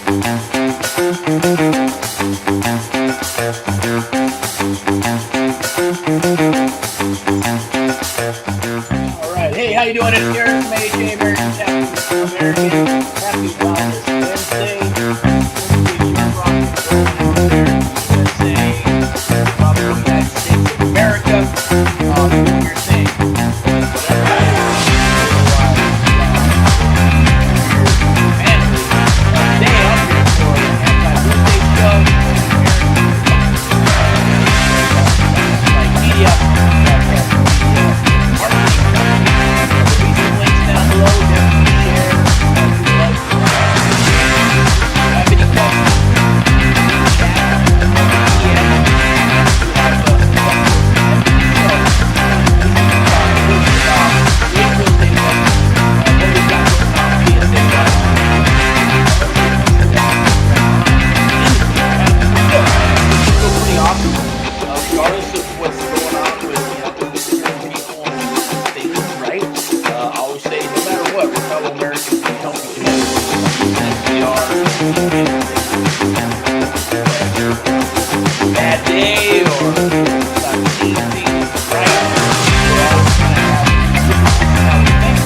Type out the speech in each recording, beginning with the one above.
All right. Hey, how you doing? It's Erick from AJ American Chapter. American. Happy Wellness Wednesday. USA, probably United States of America. Doing your thing. Today I'm here for an anti-real estate show. Meetup. Links down below. Definitely share. Have any questions? Regardless of what's going on with different people and things, right? I always say, no matter what, we're fellow Americans and help each other as we are. Bad day or not seeing things right. We're all kind of have different how we think,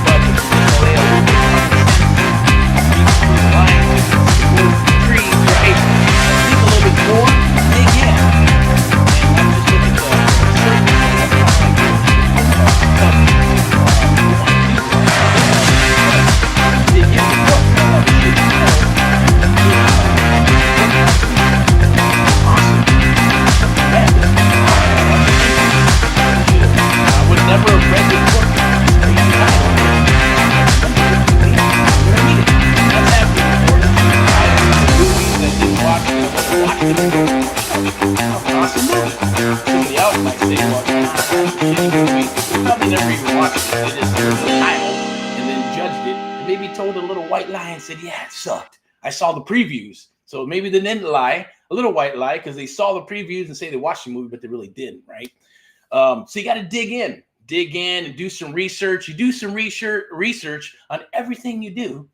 but if people lay a little bit of common sense, speak through the lines, support the trees, right? Think a little bit more, dig in. Said, yeah, it sucked. I saw the previews. So maybe they didn't lie, a little white lie, because they saw the previews and say they watched the movie, but they really didn't, right? So you got to dig in and do some research. You do some research on everything you do,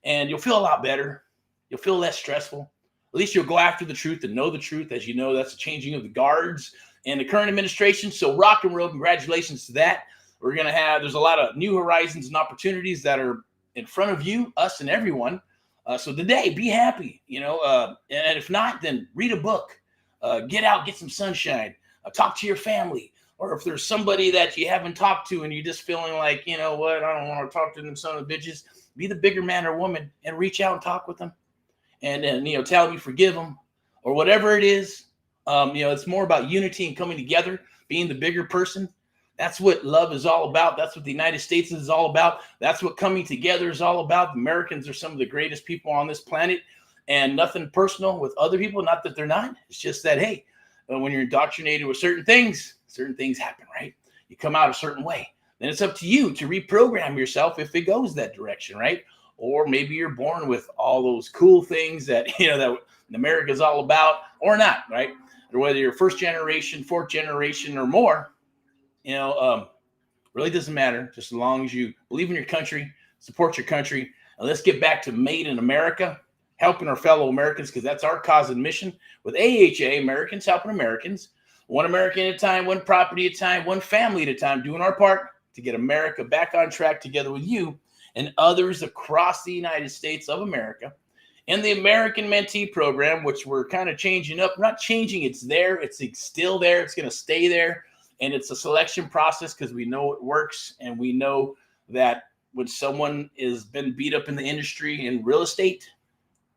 and you'll feel a lot better. You'll feel less stressful. At least you'll go after the truth and know the truth. As you know, that's the changing of the guards in the current administration. So rock and roll, congratulations to that. We're going to there's a lot of new horizons and opportunities that are in front of you, us, and everyone. So today, be happy, and if not, then read a book, get out, get some sunshine, talk to your family, or if there's somebody that you haven't talked to and you're just feeling like, you know what, I don't want to talk to them son of bitches, be the bigger man or woman and reach out and talk with them and tell them you forgive them or whatever it is. It's more about unity and coming together, being the bigger person. That's what love is all about. That's what the United States is all about. That's what coming together is all about. The Americans are some of the greatest people on this planet, and nothing personal with other people. Not that they're not. It's just that, hey, when you're indoctrinated with certain things happen, right? You come out a certain way. Then it's up to you to reprogram yourself if it goes that direction, right? Or maybe you're born with all those cool things that, that America is all about or not, right? Or whether you're first generation, fourth generation or more, really doesn't matter, just as long as you believe in your country, support your country. And let's get back to Made in America, helping our fellow Americans, because that's our cause and mission with AHA, Americans Helping Americans, one American at a time, one property at a time, one family at a time, doing our part to get America back on track together with you and others across the United States of America. And the American Mentee program, which we're kind of changing up, not changing, it's there, it's still there, it's going to stay there. And it's a selection process because we know it works. And we know that when someone has been beat up in the industry in real estate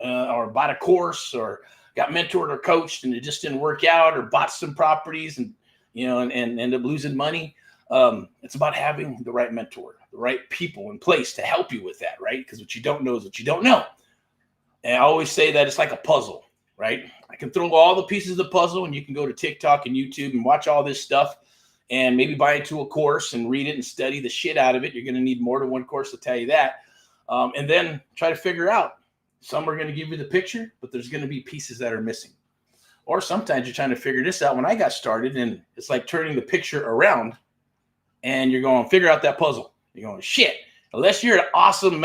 or bought a course or got mentored or coached and it just didn't work out or bought some properties and end up losing money. It's about having the right mentor, the right people in place to help you with that, right? Because what you don't know is what you don't know. And I always say that it's like a puzzle, right? I can throw all the pieces of the puzzle and you can go to TikTok and YouTube and watch all this stuff. And maybe buy into a course and read it and study the shit out of it. You're going to need more than one course to tell you that. And then try to figure out. Some are going to give you the picture, but there's going to be pieces that are missing. Or sometimes you're trying to figure this out. When I got started, and it's like turning the picture around and you're going, figure out that puzzle. You're going, shit, Unless you're an awesome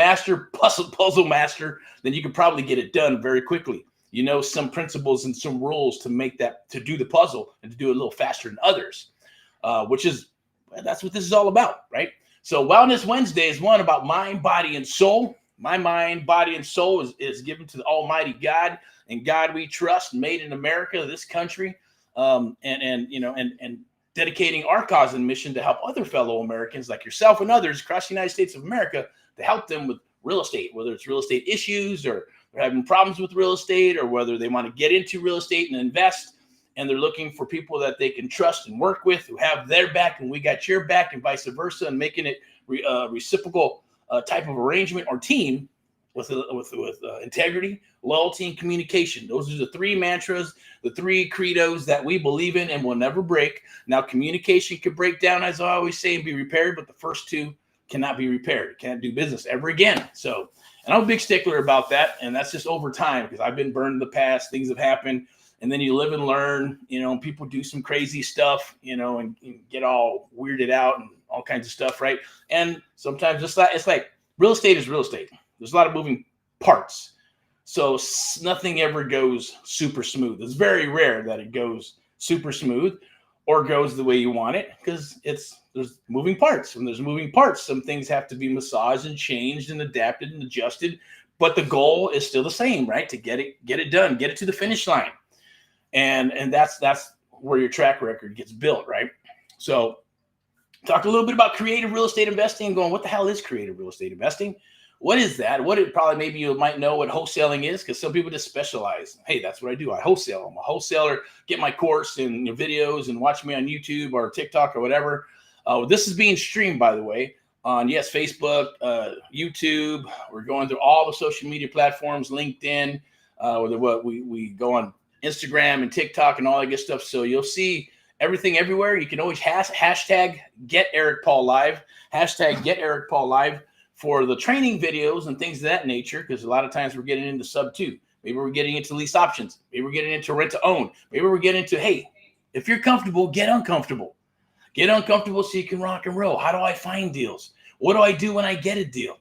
puzzle master, then you can probably get it done very quickly. You know some principles and some rules to do the puzzle and to do it a little faster than others, that's what this is all about, right? So Wellness Wednesday is one about mind, body, and soul. My mind, body, and soul is given to the Almighty God, and God we trust, made in America, this country, and dedicating our cause and mission to help other fellow Americans like yourself and others across the United States of America to help them with real estate, whether it's real estate issues or they're having problems with real estate, or whether they want to get into real estate and invest, and they're looking for people that they can trust and work with, who have their back and we got your back, and vice versa, and making it reciprocal type of arrangement or team with integrity, loyalty, and communication. Those are the three mantras, the three credos that we believe in and will never break. Now, communication can break down, as I always say, and be repaired, but the first two cannot be repaired. Can't do business ever again. So, and I'm a big stickler about that, and that's just over time, because I've been burned in the past. Things have happened, and then you live and learn. People do some crazy stuff, and get all weirded out and all kinds of stuff, right? And sometimes it's like real estate is real estate. There's a lot of moving parts. So nothing ever goes super smooth. It's very rare that it goes super smooth or goes the way you want it, because there's moving parts. When there's moving parts, some things have to be massaged and changed and adapted and adjusted. But the goal is still the same, right? To get it done, get it to the finish line. And that's where your track record gets built, right? So talk a little bit about creative real estate investing and going, what the hell is creative real estate investing? What is that? Maybe you might know what wholesaling is, because some people just specialize. Hey, that's what I do. I wholesale. I'm a wholesaler. Get my course and videos and watch me on YouTube or TikTok or whatever. This is being streamed, by the way, on, Facebook, YouTube. We're going through all the social media platforms, LinkedIn, we go on Instagram and TikTok and all that good stuff. So you'll see everything everywhere. You can always hashtag Get Erick Paul Live, hashtag Get Erick Paul Live for the training videos and things of that nature, because a lot of times we're getting into Subto. Maybe we're getting into lease options. Maybe we're getting into rent to own. Maybe we're getting into, hey, if you're comfortable, get uncomfortable. Get uncomfortable so you can rock and roll. How do I find deals? What do I do when I get a deal?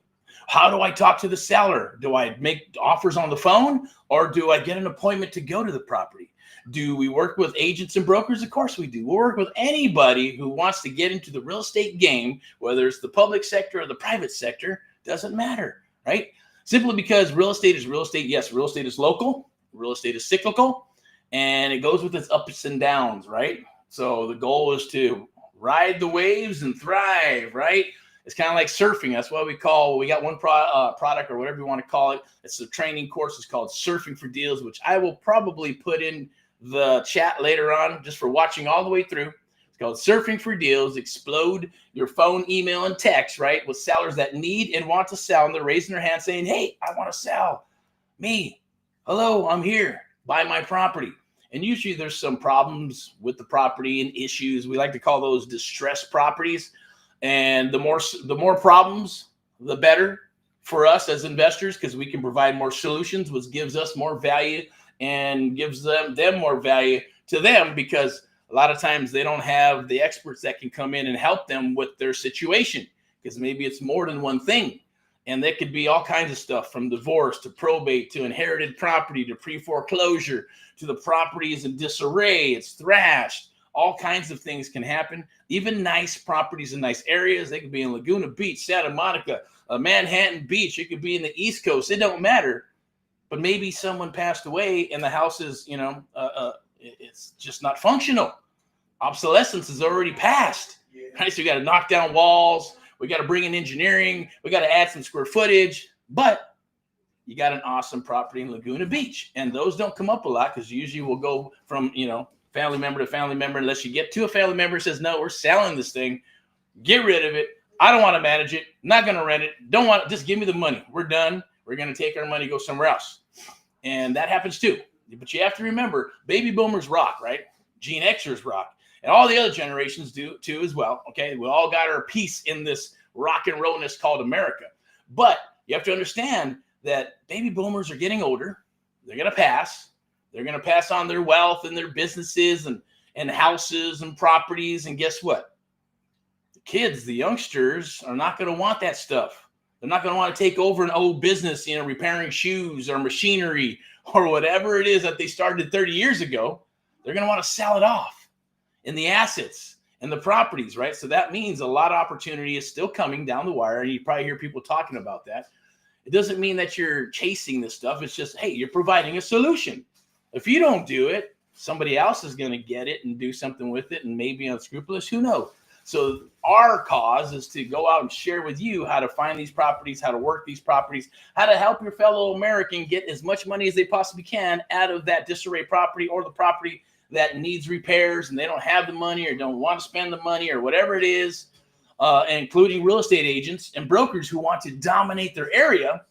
How do I talk to the seller? Do I make offers on the phone, or do I get an appointment to go to the property? Do we work with agents and brokers? Of course we do. We'll work with anybody who wants to get into the real estate game, whether it's the public sector or the private sector, doesn't matter, right? Simply because real estate is real estate. Yes, real estate is local. Real estate is cyclical, and it goes with its ups and downs, right? So the goal is to ride the waves and thrive, right? It's kind of like surfing. That's why we got one product, or whatever you want to call it. It's a training course. It's called Surfing for Deals, which I will probably put in the chat later on, just for watching all the way through. It's called Surfing for Deals. Explode your phone, email, and text, right? With sellers that need and want to sell, and they're raising their hand saying, hey, I want to sell. Me. Hello, I'm here. Buy my property. And usually there's some problems with the property and issues. We like to call those distressed properties. And the more problems, the better for us as investors, because we can provide more solutions, which gives us more value and gives them more value to them, because a lot of times they don't have the experts that can come in and help them with their situation, because maybe it's more than one thing. And that could be all kinds of stuff, from divorce to probate to inherited property to pre-foreclosure to the property is in disarray, it's thrashed. All kinds of things can happen. Even nice properties in nice areas. They could be in Laguna Beach, Santa Monica, Manhattan Beach. It could be in the East Coast. It don't matter. But maybe someone passed away and the house is, it's just not functional. Obsolescence is already passed. Right? So we got to knock down walls. We got to bring in engineering. We got to add some square footage. But you got an awesome property in Laguna Beach. And those don't come up a lot, because usually we'll go from, family member to family member, unless you get to a family member who says, no, we're selling this thing. Get rid of it. I don't want to manage it. Not going to rent it. Don't want it. Just give me the money. We're done. We're going to take our money, go somewhere else. And that happens too. But you have to remember, baby boomers rock, right? Gen Xers rock. And all the other generations do too as well. Okay. We all got our piece in this rock and rollness called America. But you have to understand that baby boomers are getting older. They're going to pass. They're going to pass on their wealth and their businesses and houses and properties. And guess what? The kids, the youngsters, are not going to want that stuff. They're not going to want to take over an old business, repairing shoes or machinery or whatever it is that they started 30 years ago. They're going to want to sell it off in the assets and the properties, right? So that means a lot of opportunity is still coming down the wire. And you probably hear people talking about that. It doesn't mean that you're chasing this stuff. It's just, hey, you're providing a solution. If you don't do it, somebody else is going to get it and do something with it and maybe unscrupulous. Who knows? So our cause is to go out and share with you how to find these properties, how to work these properties, how to help your fellow American get as much money as they possibly can out of that disarray property or the property that needs repairs and they don't have the money or don't want to spend the money or whatever it is, including real estate agents and brokers who want to dominate their area.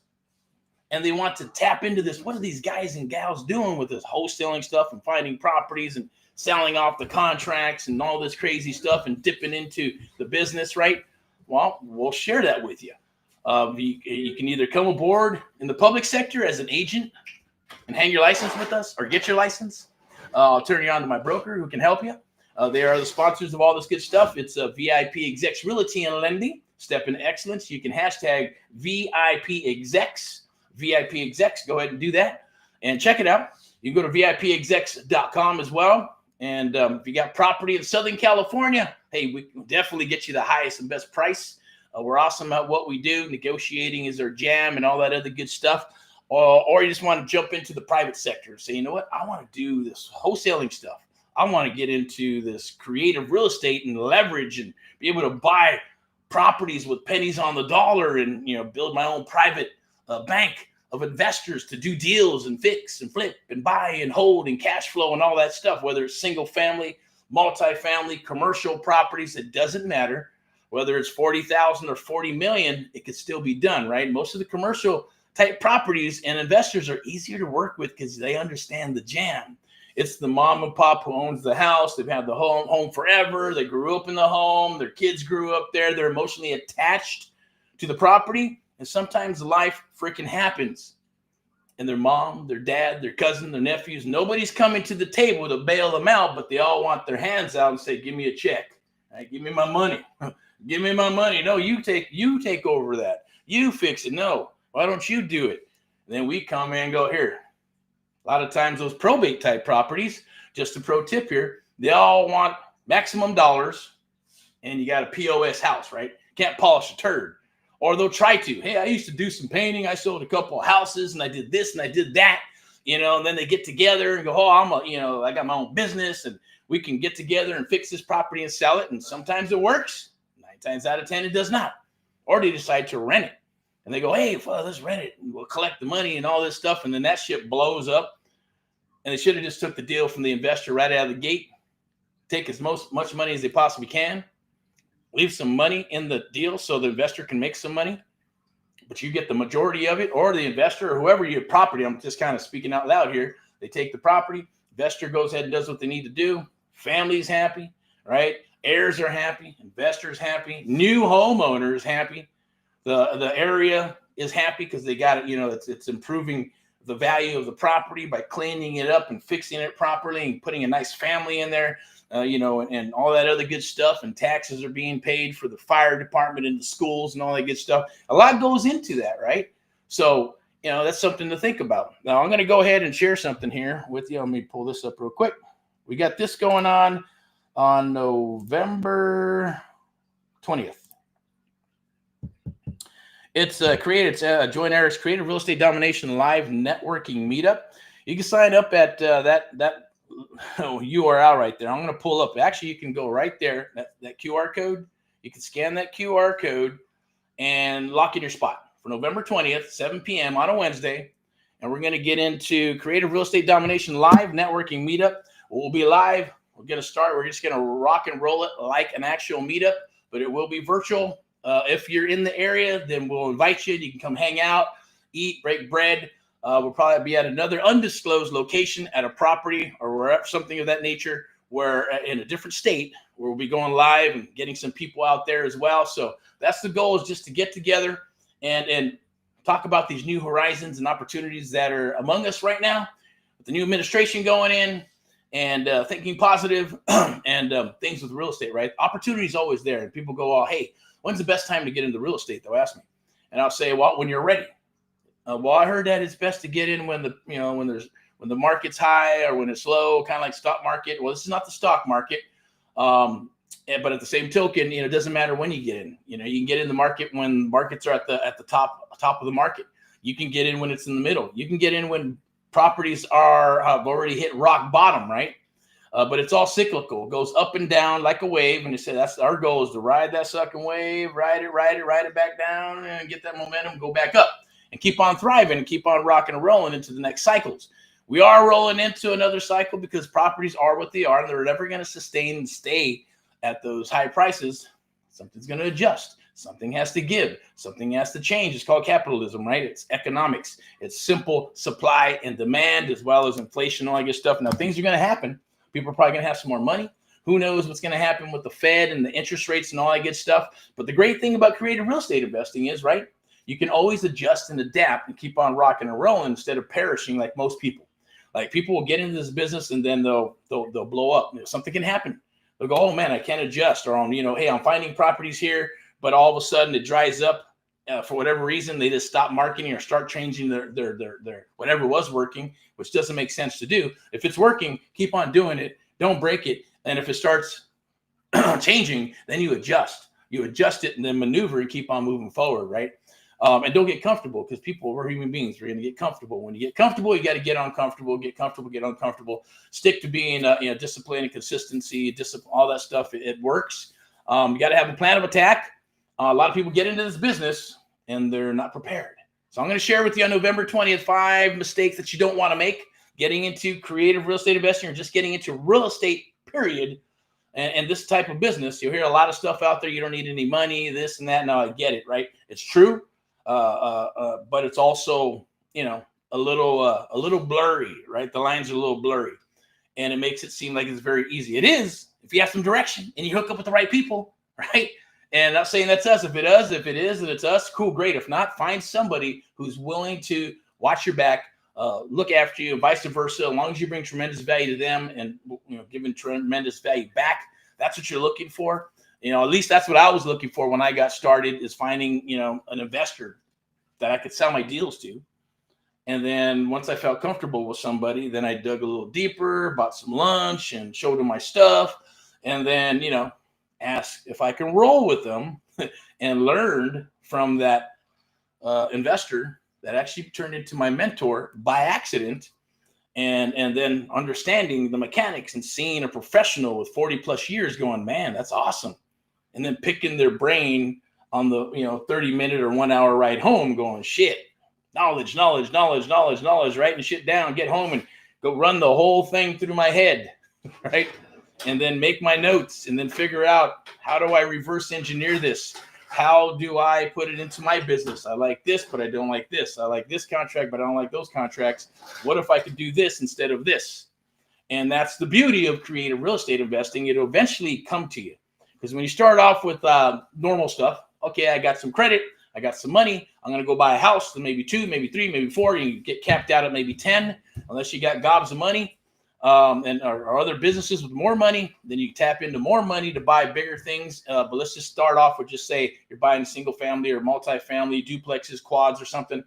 And they want to tap into this. What are these guys and gals doing with this wholesaling stuff and finding properties and selling off the contracts and all this crazy stuff and dipping into the business, right? Well, we'll share that with you. You can either come aboard in the public sector as an agent and hang your license with us or get your license. I'll turn you on to my broker who can help you. They are the sponsors of all this good stuff. It's VIPeXecs Realty and Lending, Step in Excellence. You can hashtag VIPeXecs. VIPeXecs, go ahead and do that and check it out. You can go to VIPEXecs.com as well. And if you got property in Southern California, hey, we can definitely get you the highest and best price. We're awesome at what we do. Negotiating is our jam and all that other good stuff. Or you just want to jump into the private sector and say, you know what, I want to do this wholesaling stuff. I want to get into this creative real estate and leverage and be able to buy properties with pennies on the dollar and, build my own private bank of investors to do deals and fix and flip and buy and hold and cash flow and all that stuff, whether it's single family, multifamily, commercial properties, it doesn't matter. Whether it's 40,000 or 40 million, it could still be done, right? Most of the commercial type properties and investors are easier to work with because they understand the jam. It's the mom and pop who owns the house. They've had the home forever. They grew up in the home. Their kids grew up there. They're emotionally attached to the property. And sometimes life freaking happens. And their mom, their dad, their cousin, their nephews, nobody's coming to the table to bail them out, but they all want their hands out and say, give me a check. Right, give me my money. Give me my money. No, you take over that. You fix it. No, why don't you do it? And then we come in and go, here. A lot of times those probate type properties, just a pro tip here, they all want maximum dollars and you got a POS house, right? Can't polish a turd. Or they'll try to. Hey, I used to do some painting. I sold a couple of houses and I did this and I did that, and then they get together and go, oh, I got my own business and we can get together and fix this property and sell it. And sometimes it works. 9 times out of 10, it does not. Or they decide to rent it. And they go, hey, let's rent it. And we'll collect the money and all this stuff. And then that shit blows up. And they should have just took the deal from the investor right out of the gate. Take as much money as they possibly can. Leave some money in the deal so the investor can make some money, but you get the majority of it, or the investor or whoever your property. I'm just kind of speaking out loud here. They take the property, investor goes ahead and does what they need to do. Family's happy, right? Heirs are happy, investors happy, new homeowners happy. The area is happy because they got it. It's improving the value of the property by cleaning it up and fixing it properly and putting a nice family in there. And all that other good stuff, and taxes are being paid for the fire department and the schools and all that good stuff. A lot goes into that, right? So, that's something to think about. Now, I'm going to go ahead and share something here with you. Let me pull this up real quick. We got this going on November 20th. It's Join Erick's Creative Real Estate Domination Live Networking Meetup. You can sign up at that URL right there. I'm going to pull up. Actually, you can go right there, that QR code. You can scan that QR code and lock in your spot for November 20th, 7 p.m. on a Wednesday. And we're going to get into Creative Real Estate Domination Live Networking Meetup. We'll be live. We're going to start. We're just going to rock and roll it like an actual meetup, but it will be virtual. If you're in the area, then we'll invite you. You can come hang out, eat, break bread. We'll probably be at another undisclosed location at a property or wherever, something of that nature, where in a different state, where we'll be going live and getting some people out there as well. So that's the goal, is just to get together and talk about these new horizons and opportunities that are among us right now with the new administration going in and thinking positive and things with real estate, right? Opportunity is always there. And people go, oh, hey, when's the best time to get into real estate? They'll ask me. And I'll say, well, when you're ready. Well, I heard that it's best to get in when the, when the market's high or when it's low, kind of like stock market. Well, this is not the stock market. But at the same token, it doesn't matter when you get in. You can get in the market when markets are at the top of the market. You can get in when it's in the middle. You can get in when properties have already hit rock bottom, right? But it's all cyclical. It goes up and down like a wave. And they say that's our goal, is to ride that sucking wave, ride it back down, and get that momentum, go back up, and keep on thriving and keep on rocking and rolling into the next cycles. We are rolling into another cycle because properties are what they are, and they're never going to sustain and stay at those high prices. Something's going to adjust. Something has to give. Something has to change. It's called capitalism, right? It's economics. It's simple supply and demand, as well as inflation and all that good stuff. Now, things are going to happen. People are probably going to have some more money. Who knows what's going to happen with the Fed and the interest rates and all that good stuff. But the great thing about creative real estate investing is, right, you can always adjust and adapt and keep on rocking and rolling instead of perishing like most people. Like, people will get into this business and then they'll blow up. Something can happen. They'll go, oh man, I can't adjust. Or hey, I'm finding properties here, but all of a sudden it dries up for whatever reason. They just stop marketing or start changing their whatever was working, which doesn't make sense to do. If it's working, keep on doing it. Don't break it. And if it starts changing, then you adjust. You adjust it and then maneuver and keep on moving forward, right? And don't get comfortable, because we're human beings. We're going to get comfortable. When you get comfortable, you got to get uncomfortable, get comfortable, get uncomfortable. Stick to being, discipline and consistency, discipline, all that stuff. It works. You got to have a plan of attack. A lot of people get into this business and they're not prepared. So I'm going to share with you on November 20th, 5 mistakes that you don't want to make getting into creative real estate investing, or just getting into real estate, period. And this type of business. You'll hear a lot of stuff out there. You don't need any money, this and that. No, I get it, right? It's true. But it's also, a little blurry, right? The lines are a little blurry, and it makes it seem like it's very easy. It is, if you have some direction and you hook up with the right people, right? And I'm not saying that's us. If it is, and it's us, cool, great. If not, find somebody who's willing to watch your back, look after you, and vice versa. As long as you bring tremendous value to them and, giving tremendous value back, that's what you're looking for. At least that's what I was looking for when I got started, is finding, an investor that I could sell my deals to. And then once I felt comfortable with somebody, then I dug a little deeper, bought some lunch and showed them my stuff. And then, asked if I can roll with them and learned from that investor that actually turned into my mentor by accident. And then understanding the mechanics and seeing a professional with 40 plus years going, man, that's awesome. And then picking their brain on the 30-minute or 1 hour ride home, going, shit, knowledge, writing shit down, get home and go run the whole thing through my head, right? And then make my notes and then figure out, how do I reverse engineer this? How do I put it into my business? I like this, but I don't like this. I like this contract, but I don't like those contracts. What if I could do this instead of this? And that's the beauty of creative real estate investing. It'll eventually come to you. Because when you start off with normal stuff, okay, I got some credit, I got some money, I'm going to go buy a house, then maybe 2, maybe 3, maybe 4, you get capped out at maybe 10, unless you got gobs of money, or other businesses with more money. Then you tap into more money to buy bigger things. But let's just start off with, just say you're buying single family or multifamily, duplexes, quads or something,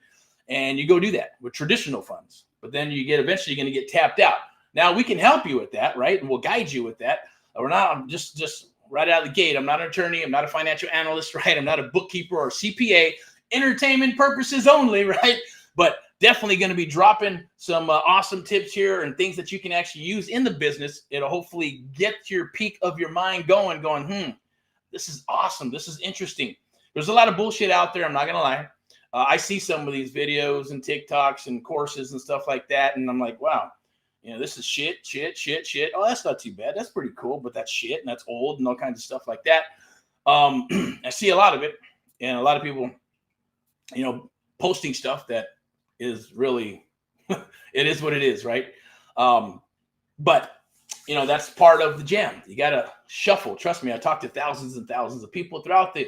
and you go do that with traditional funds. But then eventually you're going to get tapped out. Now we can help you with that, right? And we'll guide you with that. We're not just right out of the gate. I'm not an attorney. I'm not a financial analyst, right? I'm not a bookkeeper or CPA. Entertainment purposes only, right? But definitely going to be dropping some awesome tips here and things that you can actually use in the business. It'll hopefully get your peak of your mind going, this is awesome. This is interesting. There's a lot of bullshit out there. I'm not going to lie. I see some of these videos and TikToks and courses and stuff like that. And I'm like, wow, this is shit. Oh, that's not too bad. That's pretty cool, but that's shit and that's old and all kinds of stuff like that. I see a lot of it, and a lot of people, posting stuff that is really, it is what it is, right? But that's part of the jam. You got to shuffle. Trust me, I talked to thousands and thousands of people throughout the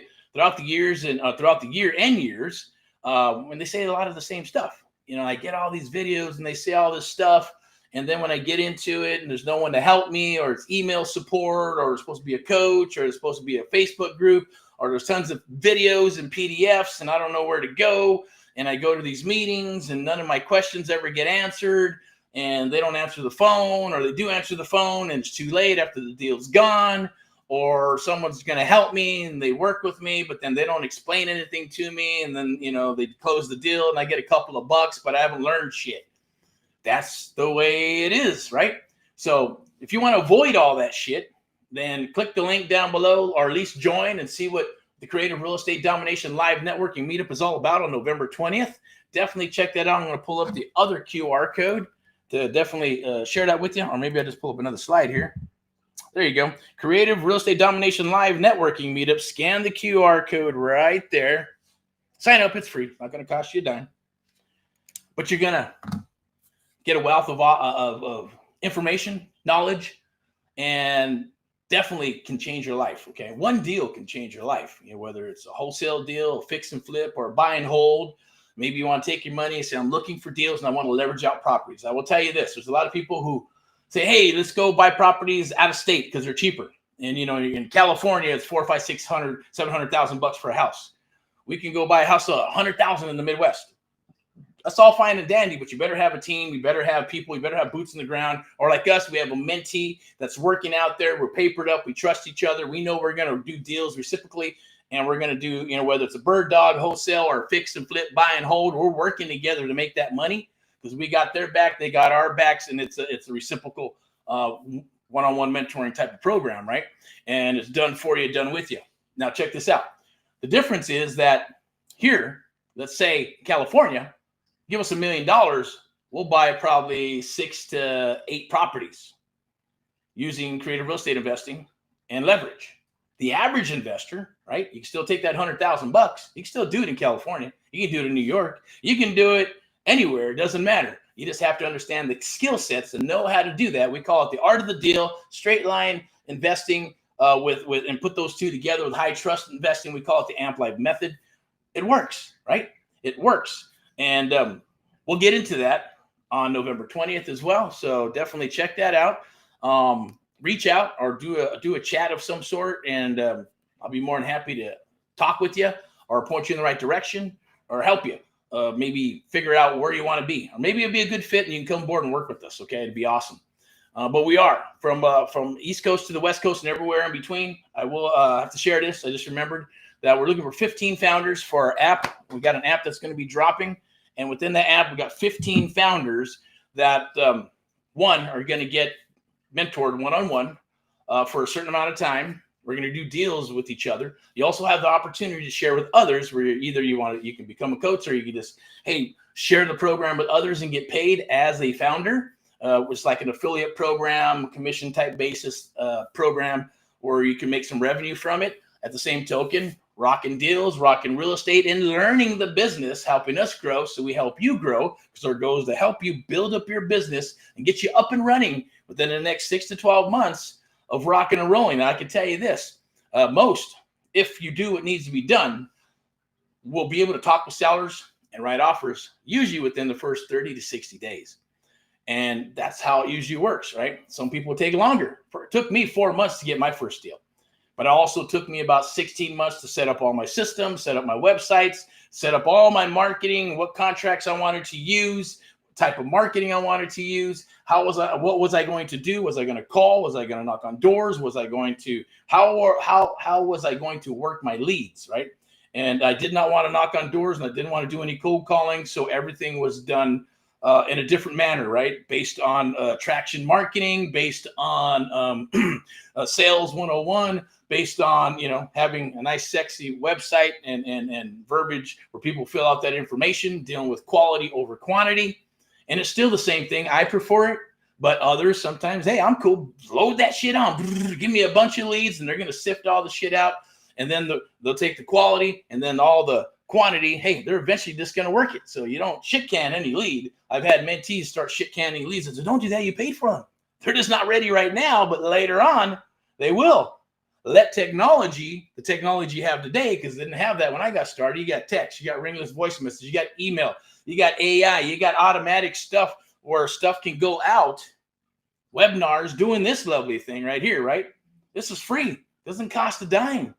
years and throughout the year and years, when they say a lot of the same stuff. I get all these videos and they say all this stuff. And then when I get into it and there's no one to help me, or it's email support, or it's supposed to be a coach, or it's supposed to be a Facebook group, or there's tons of videos and PDFs and I don't know where to go. And I go to these meetings and none of my questions ever get answered, and they don't answer the phone, or they do answer the phone and it's too late after the deal's gone, or someone's going to help me and they work with me, but then they don't explain anything to me. And then, they close the deal and I get a couple of bucks, but I haven't learned shit. That's the way it is, right? So if you want to avoid all that shit, then click the link down below, or at least join and see what the Creative Real Estate Domination Live Networking Meetup is all about on November 20th. Definitely check that out. I'm going to pull up the other QR code to definitely share that with you. Or maybe I just pull up another slide here. There you go. Creative Real Estate Domination Live Networking Meetup. Scan the QR code right there. Sign up. It's free. Not going to cost you a dime. But you're going to get a wealth of information, knowledge, and definitely can change your life. Okay, one deal can change your life. Whether it's a wholesale deal, a fix and flip, or a buy and hold. Maybe you want to take your money and say, I'm looking for deals and I want to leverage out properties. I will tell you this: there's a lot of people who say, hey, let's go buy properties out of state because they're cheaper. And in California, it's $400,000, $500,000, $700,000 for a house. We can go buy a house of $100,000 in the Midwest. That's all fine and dandy, but you better have a team. You better have people. You better have boots on the ground. Or like us, we have a mentee that's working out there. We're papered up. We trust each other. We know we're going to do deals reciprocally, and we're going to do, whether it's a bird dog, wholesale, or fix and flip, buy and hold. We're working together to make that money because we got their back, they got our backs, and it's a reciprocal one-on-one mentoring type of program, right? And it's done for you, done with you. Now check this out. The difference is that here, let's say California, give us $1 million, we'll buy probably 6 to 8 properties using creative real estate investing and leverage. The average investor, right? You can still take that $100,000. You can still do it in California. You can do it in New York. You can do it anywhere. It doesn't matter. You just have to understand the skill sets and know how to do that. We call it the art of the deal, straight line investing with and put those two together with high trust investing. We call it the AMP Life method. It works, right? It works. And we'll get into that on November 20th as well. So definitely check that out. Reach out or do a chat of some sort, and I'll be more than happy to talk with you or point you in the right direction or help you maybe figure out where you want to be. Or maybe it'll be a good fit and you can come aboard and work with us. Okay, it'd be awesome. But we are from East Coast to the West Coast and everywhere in between. I will have to share this. I just remembered that we're looking for 15 founders for our app. We got an app that's going to be dropping. And within the app, we got 15 founders that, are going to get mentored one-on-one for a certain amount of time. We're going to do deals with each other. You also have the opportunity to share with others where either you can become a coach, or you can just, share the program with others and get paid as a founder. It's like an affiliate program, commission type basis program where you can make some revenue from it. At the same token, rocking deals, rocking real estate, and learning the business, helping us grow. So we help you grow because our goal is to help you build up your business and get you up and running within the next 6 to 12 months of rocking and rolling. And I can tell you this, if you do what needs to be done, we'll be able to talk with sellers and write offers usually within the first 30 to 60 days. And that's how it usually works, right? Some people take longer. It took me 4 months to get my first deal. But it also took me about 16 months to set up all my systems, set up my websites, set up all my marketing, what contracts I wanted to use, what type of marketing I wanted to use, what was I going to do? Was I going to call? Was I going to knock on doors? Was I going to, how was I going to work my leads, right? And I did not want to knock on doors, and I didn't want to do any cold calling. So everything was done in a different manner, right? Based on traction marketing, based on sales 101, based on, having a nice, sexy website and verbiage where people fill out that information, dealing with quality over quantity. And it's still the same thing. I prefer it, but others sometimes, hey, I'm cool. Load that shit on. Give me a bunch of leads, and they're going to sift all the shit out. And then they'll take the quality and then all the quantity. Hey, they're eventually just going to work it. So you don't shit can any lead. I've had mentees start shit canning leads and say, don't do that. You paid for them. They're just not ready right now, but later on they will. Let the technology you have today, because they didn't have that when I got started. You got text, you got ringless voice message, you got email, you got AI, you got automatic stuff where stuff can go out. Webinars doing this lovely thing right here, right? This is free. Doesn't cost a dime.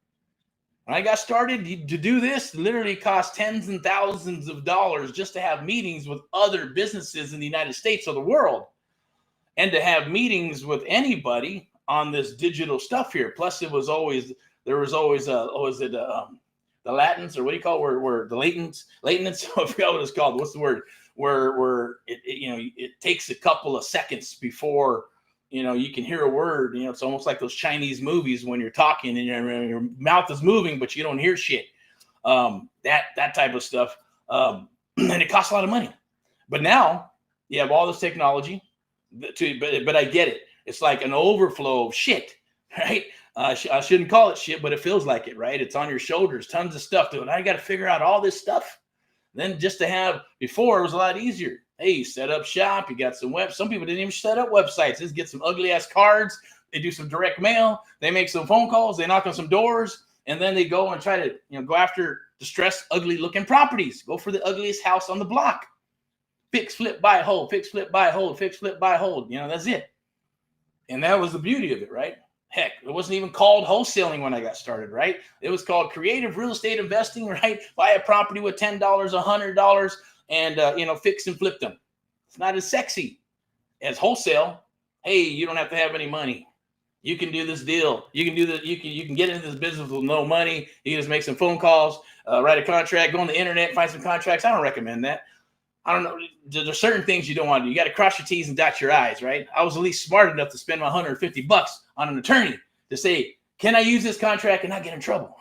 When I got started to do this, literally cost tens and thousands of dollars just to have meetings with other businesses in the United States or the world, and to have meetings with anybody on this digital stuff here. Plus, there was always the Latins, or what do you call it, where the latents, I forgot what it's called. What's the word? Where it takes a couple of seconds before you can hear a word. It's almost like those Chinese movies when you're talking and your mouth is moving, but you don't hear shit. That type of stuff. And it costs a lot of money. But now you have all this technology. But I get it. It's like an overflow of shit, right? I shouldn't call it shit, but it feels like it, right? It's on your shoulders, tons of stuff to it. I got to figure out all this stuff. Then just to have, before, it was a lot easier. Hey, you set up shop, you got some some people didn't even set up websites. Just get some ugly ass cards. They do some direct mail. They make some phone calls. They knock on some doors, and then they go and try to go after distressed, ugly looking properties. Go for the ugliest house on the block. Fix, flip, buy, hold, fix, flip, buy, hold, fix, flip, buy, hold. That's it. And that was the beauty of it, right? Heck, it wasn't even called wholesaling when I got started, right? It was called creative real estate investing, right? Buy a property with $10, $100, and fix and flip them. It's not as sexy as wholesale. Hey, you don't have to have any money. You can do this deal. You can do that. You can get into this business with no money. You can just make some phone calls, write a contract, go on the internet, find some contracts. I don't recommend that. I don't know. There's certain things you don't want to do. You got to cross your T's and dot your I's, right? I was at least smart enough to spend my $150 on an attorney to say, can I use this contract and not get in trouble?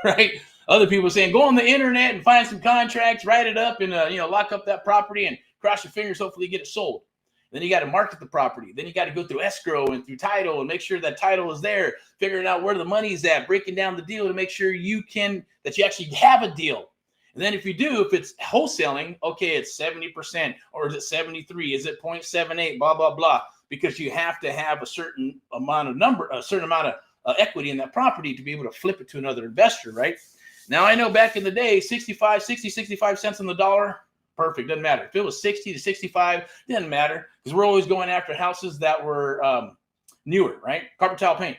Right? Other people saying, go on the internet and find some contracts, write it up, and lock up that property and cross your fingers. Hopefully, you get it sold. Then you got to market the property. Then you got to go through escrow and through title and make sure that title is there. Figuring out where the money's at, breaking down the deal to make sure that you actually have a deal. And then if it's wholesaling, okay, it's 70%, or is it 73? Is it 0.78? Blah, blah, blah. Because you have to have a certain amount of equity in that property to be able to flip it to another investor, right? Now, I know back in the day, 65 cents on the dollar, perfect, doesn't matter. If it was 60 to 65, doesn't matter, because we're always going after houses that were newer, right? Carpet tile paint.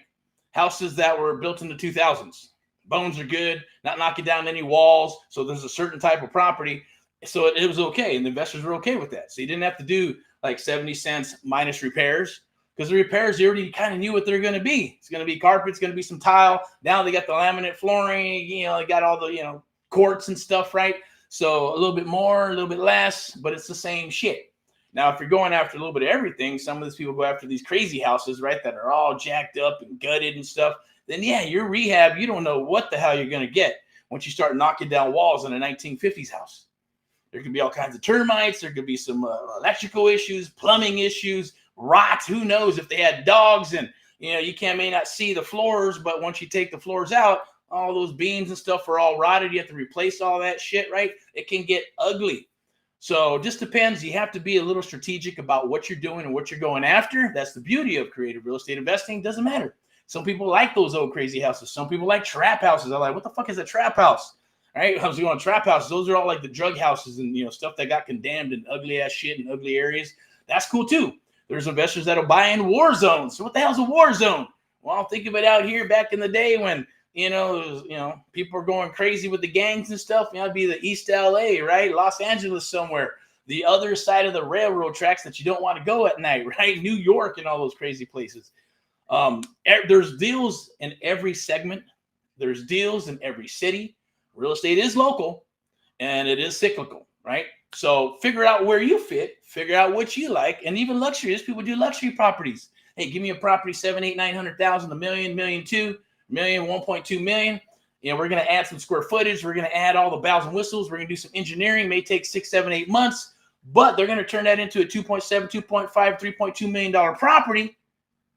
Houses that were built in the 2000s. Bones are good, not knocking down any walls. So there's a certain type of property. So it was okay. And the investors were okay with that. So you didn't have to do like 70 cents minus repairs, because the repairs, you already kind of knew what they're going to be. It's going to be carpet. It's going to be some tile. Now they got the laminate flooring, they got all the, quartz and stuff, right? So a little bit more, a little bit less, but it's the same shit. Now, if you're going after a little bit of everything, some of these people go after these crazy houses, right, that are all jacked up and gutted and stuff. Then, yeah, your rehab, you don't know what the hell you're going to get once you start knocking down walls in a 1950s house. There could be all kinds of termites. There could be some electrical issues, plumbing issues, rot. Who knows if they had dogs and, you may not see the floors, but once you take the floors out, all those beams and stuff are all rotted. You have to replace all that shit, right? It can get ugly. So it just depends. You have to be a little strategic about what you're doing and what you're going after. That's the beauty of creative real estate investing. It doesn't matter. Some people like those old crazy houses. Some people like trap houses. They're like, what the fuck is a trap house? All right, I was going trap houses. Those are all like the drug houses and stuff that got condemned and ugly ass shit in ugly areas. That's cool too. There's investors that'll buy in war zones. So what the hell's a war zone? Well, think of it out here back in the day when people are going crazy with the gangs and stuff. It'd be the East LA, right? Los Angeles somewhere. The other side of the railroad tracks that you don't want to go at night, right? New York and all those crazy places. There's deals in every segment. There's deals in every city. Real estate is local and it is cyclical, right? So figure out where you fit, figure out what you like, and even luxury. There's people do luxury properties. Hey, give me a property, 700,000, 800,000, 900,000, $1 million, $1.2 million, $1.2 million. We're going to add some square footage. We're going to add all the bells and whistles. We're going to do some engineering. May take 6, 7, 8 months, but they're going to turn that into a 2.7, 2.5, $3.2 million property,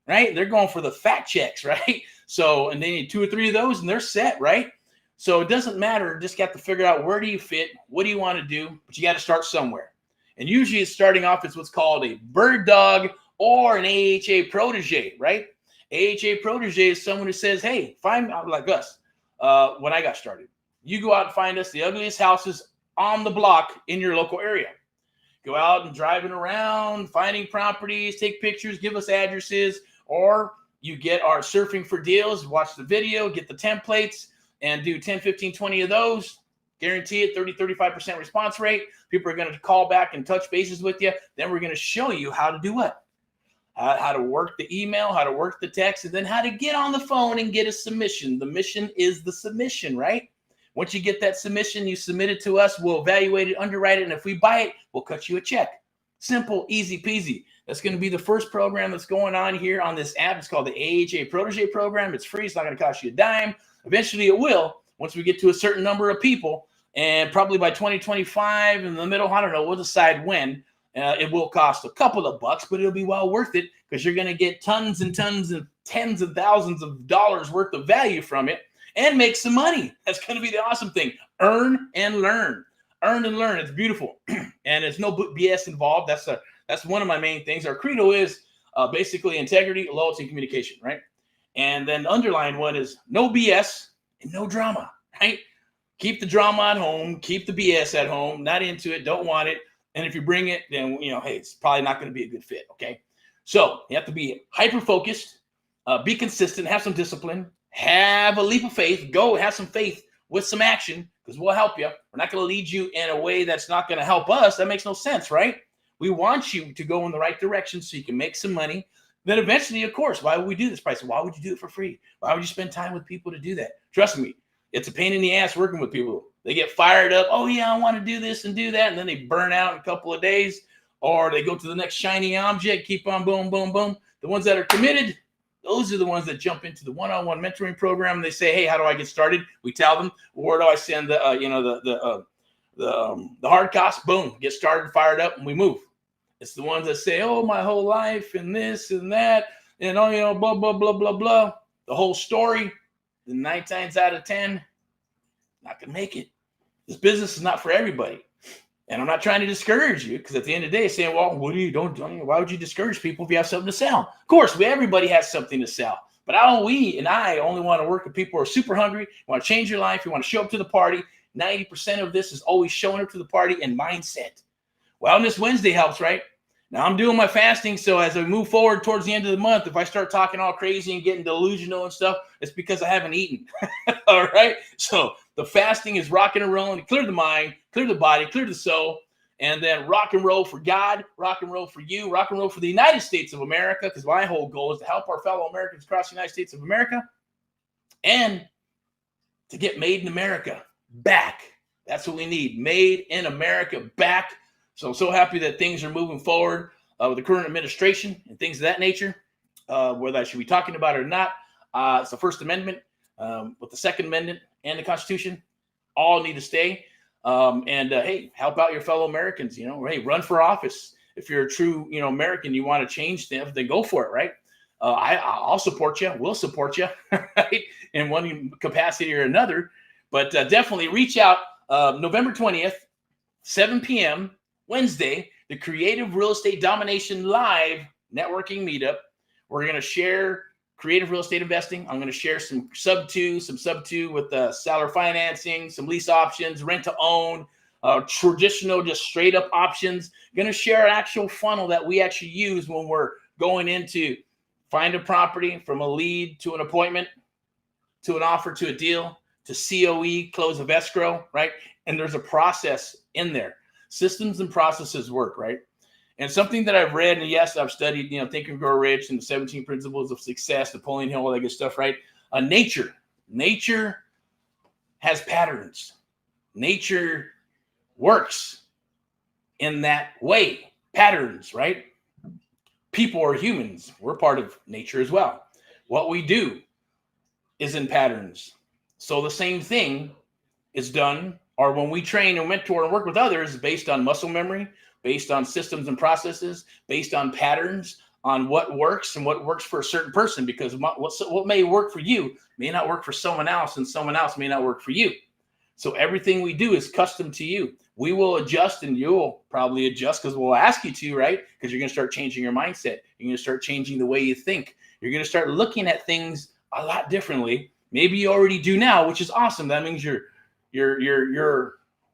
right? They're going for the fat checks, right? So, and they need 2 or 3 of those and they're set, right? So it doesn't matter. Just got to figure out where do you fit? What do you want to do? But you got to start somewhere. And usually it's starting off as what's called a bird dog or an AHA protege, right? AHA protege is someone who says, hey, find like us. When I got started, you go out and find us the ugliest houses on the block in your local area. Go out and driving around, finding properties, take pictures, give us addresses, or you get our surfing for deals, watch the video, get the templates, and do 10, 15, 20 of those. Guarantee it, 30, 35% response rate. People are going to call back and touch bases with you. Then we're going to show you how to do what? How to work the email, how to work the text, and then how to get on the phone and get a submission. The mission is the submission, right? Once you get that submission, you submit it to us. We'll evaluate it, underwrite it, and if we buy it, we'll cut you a check. Simple, easy peasy. That's going to be the first program that's going on here on this app. It's called the AHA Protege Program. It's free. It's not going to cost you a dime. Eventually, it will once we get to a certain number of people, and probably by 2025 in the middle, I don't know, we'll decide when. It will cost a couple of bucks, but it'll be well worth it because you're going to get tons and tons and tens of thousands of dollars worth of value from it and make some money. That's going to be the awesome thing. Earn and learn. Earn and learn. It's beautiful. And there's no BS involved. That's one of my main things. Our credo is basically integrity, loyalty, and communication, right? And then the underlying one is no BS and no drama, right? Keep the drama at home. Keep the BS at home. Not into it. Don't want it. And if you bring it, then, hey, it's probably not going to be a good fit, okay? So you have to be hyper-focused, be consistent, have some discipline, have a leap of faith, go have some faith with some action because we'll help you. We're not going to lead you in a way that's not going to help us. That makes no sense, right? We want you to go in the right direction so you can make some money. Then eventually, of course, why would we do this price? Why would you do it for free? Why would you spend time with people to do that? Trust me, it's a pain in the ass working with people. They get fired up. Oh, yeah, I want to do this and do that. And then they burn out in a couple of days, or they go to the next shiny object, keep on boom, boom, boom. The ones that are committed, those are the ones that jump into the one-on-one mentoring program. They say, hey, how do I get started? We tell them, where do I send the hard cost? Boom, get started, fired up, and we move. It's the ones that say, oh, my whole life and this and that, and blah, blah, blah, blah, blah. The whole story, the 9 times out of 10, not going to make it. This business is not for everybody. And I'm not trying to discourage you because at the end of the day, saying, well, why would you discourage people if you have something to sell? Of course, everybody has something to sell. But I only want to work with people who are super hungry, want to change your life, you want to show up to the party. 90% of this is always showing up to the party and mindset. Wellness Wednesday helps, right? Now I'm doing my fasting, so as I move forward towards the end of the month, if I start talking all crazy and getting delusional and stuff, it's because I haven't eaten. All right? So the fasting is rocking and rolling to clear the mind, clear the body, clear the soul, and then rock and roll for God, rock and roll for you, rock and roll for the United States of America, because my whole goal is to help our fellow Americans across the United States of America and to get Made in America back. That's what we need. Made in America back. So I'm so happy that things are moving forward with the current administration and things of that nature, whether I should be talking about it or not. It's the First Amendment with the Second Amendment and the Constitution all need to stay. Hey, help out your fellow Americans. Hey, run for office. If you're a true, American, you want to change things, then go for it, right? I'll support you. We'll support you, right? In one capacity or another. But definitely reach out November 20th, 7 p.m., Wednesday, the Creative Real Estate Domination Live Networking Meetup. We're going to share creative real estate investing. I'm going to share some Subto with seller financing, some lease options, rent to own, traditional, just straight up options. Going to share an actual funnel that we actually use when we're going into find a property from a lead to an appointment, to an offer, to a deal, to COE, close of escrow, right? And there's a process in there. Systems and processes work, right? And something that I've read, and yes, I've studied, Think and Grow Rich and the 17 Principles of Success, Napoleon Hill, all that good stuff, right? Nature has patterns. Nature works in that way. Patterns, right? People are humans. We're part of nature as well. What we do is in patterns. So the same thing is done, or when we train and mentor and work with others, based on muscle memory, based on systems and processes, based on patterns, on what works and what works for a certain person, because what may work for you may not work for someone else, and someone else may not work for you. So everything we do is custom to you. We will adjust, and you'll probably adjust because we'll ask you to, right? Because you're going to start changing your mindset. You're going to start changing the way you think. You're going to start looking at things a lot differently. Maybe you already do now, which is awesome. That means you're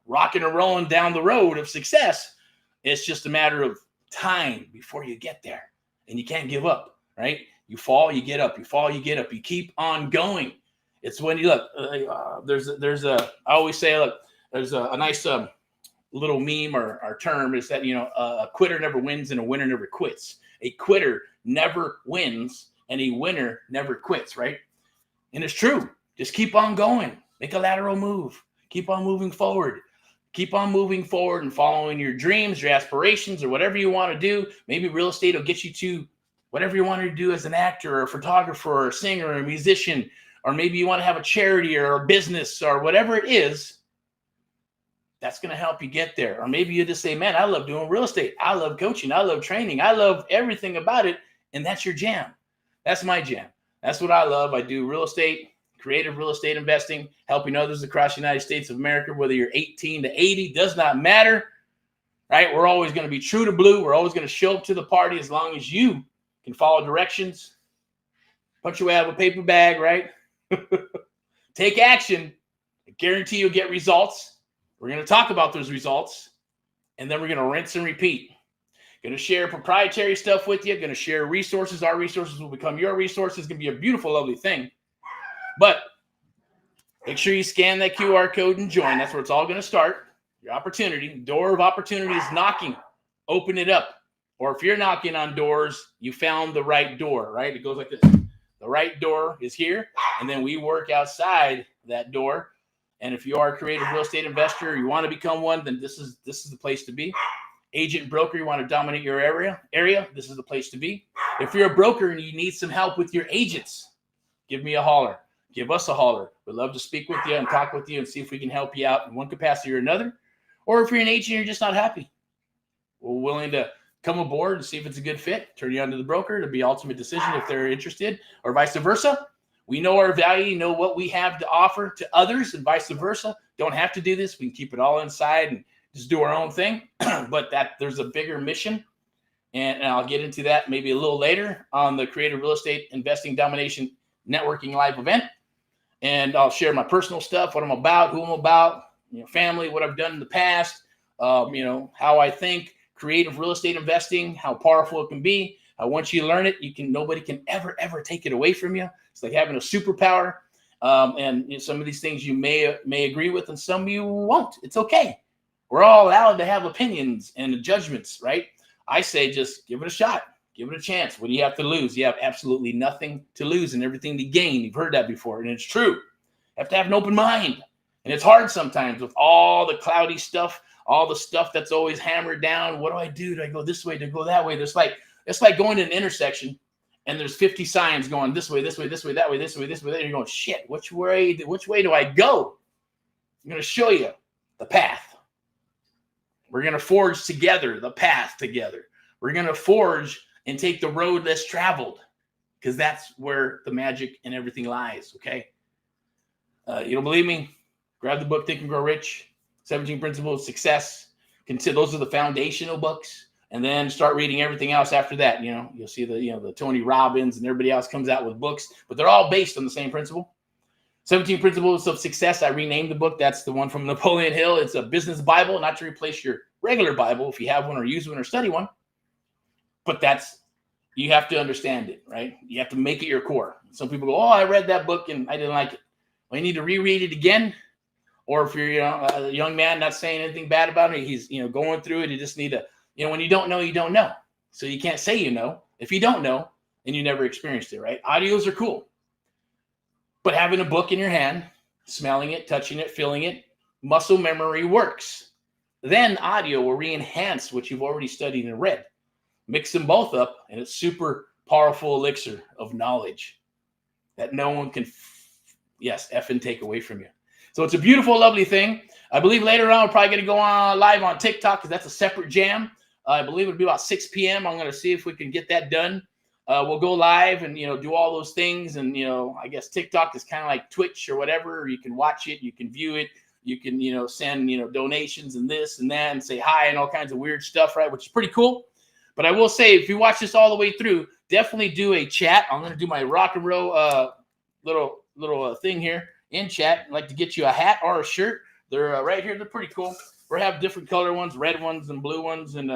rocking and rolling down the road of success. It's just a matter of time before you get there, and you can't give up. right? You fall, you get up, you fall, you get up, you keep on going. It's when you look, I always say, look, there's a nice little meme or term is that, a quitter never wins and a winner never quits. A quitter never wins and a winner never quits, right? And it's true. Just keep on going. Make a lateral move. Keep on moving forward. Keep on moving forward and following your dreams, your aspirations, or whatever you want to do. Maybe real estate will get you to whatever you want to do as an actor or a photographer or a singer or a musician, or maybe you want to have a charity or a business or whatever it is. That's going to help you get there. Or maybe you just say, man, I love doing real estate. I love coaching. I love training. I love everything about it. And that's your jam. That's my jam. That's what I love. I do real estate, creative real estate investing, helping others across the United States of America, whether you're 18 to 80, does not matter, right? We're always going to be true to blue. We're always going to show up to the party as long as you can follow directions, punch your way out of a paper bag, right? Take action. I guarantee you'll get results. We're going to talk about those results, and then we're going to rinse and repeat. Going to share proprietary stuff with you. Going to share resources. Our resources will become your resources. It's going to be a beautiful, lovely thing. But make sure you scan that QR code and join. That's where it's all going to start. Your opportunity. Door of opportunity is knocking. Open it up. Or if you're knocking on doors, you found the right door, right? It goes like this. The right door is here, and then we work outside that door. And if you are a creative real estate investor, or you want to become one, then this is the place to be. Agent, broker, you want to dominate your area, this is the place to be. If you're a broker and you need some help with your agents, give me a holler. Give us a holler. We'd love to speak with you and talk with you and see if we can help you out in one capacity or another. Or if you're an agent and you're just not happy, we're willing to come aboard and see if it's a good fit. Turn you on to the broker to be ultimate decision if they're interested, or vice versa. We know our value, know what we have to offer to others, and vice versa. Don't have to do this. We can keep it all inside and just do our own thing. But there's a bigger mission, and I'll get into that maybe a little later on the Creative Real Estate Investing Domination Networking Live event. And I'll share my personal stuff, what I'm about, who I'm about, family, what I've done in the past, how I think creative real estate investing, how powerful it can be. Once you learn it, nobody can ever take it away from you. It's like having a superpower. And some of these things you may agree with, and some you won't. It's okay. We're all allowed to have opinions and judgments, right? I say just give it a shot. Give it a chance. What do you have to lose? You have absolutely nothing to lose and everything to gain. You've heard that before, and it's true. You have to have an open mind. And it's hard sometimes with all the cloudy stuff, all the stuff that's always hammered down. What do I do? Do I go this way? Do I go that way? It's like going to an intersection and there's 50 signs going this way, this way, this way, that way, this way, this way. Then you're going, shit, which way do I go? I'm going to show you the path. We're going to forge together the path together. We're going to forge and take the road less traveled, because that's where the magic and everything lies, okay? You don't believe me? Grab the book, Think and Grow Rich, 17 Principles of Success. Those are the foundational books. And then start reading everything else after that. You'll see the Tony Robbins and everybody else comes out with books, but they're all based on the same principle. 17 Principles of Success. I renamed the book. That's the one from Napoleon Hill. It's a business Bible, not to replace your regular Bible if you have one or use one or study one. But you have to understand it, right? You have to make it your core. Some people go, oh, I read that book and I didn't like it. Well, you need to reread it again. Or if you're a young man, not saying anything bad about it, he's going through it. You just need to, when you don't know, you don't know. So you can't say if you don't know and you never experienced it, right? Audios are cool. But having a book in your hand, smelling it, touching it, feeling it, muscle memory works. Then audio will re-enhance what you've already studied and read. Mix them both up, and it's super powerful elixir of knowledge that no one can, effing take away from you. So it's a beautiful, lovely thing. I believe later on we're probably going to go on live on TikTok, because that's a separate jam. I believe it'll be about 6 p.m. I'm going to see if we can get that done. We'll go live and, do all those things. And, I guess TikTok is kind of like Twitch or whatever. You can watch it. You can view it. You can, send, donations and this and that and say hi and all kinds of weird stuff, right? Which is pretty cool. But I will say, if you watch this all the way through, definitely do a chat. I'm going to do my rock and roll little thing here in chat. I'd like to get you a hat or a shirt. They're right here. They're pretty cool. We have different color ones, red ones and blue ones. And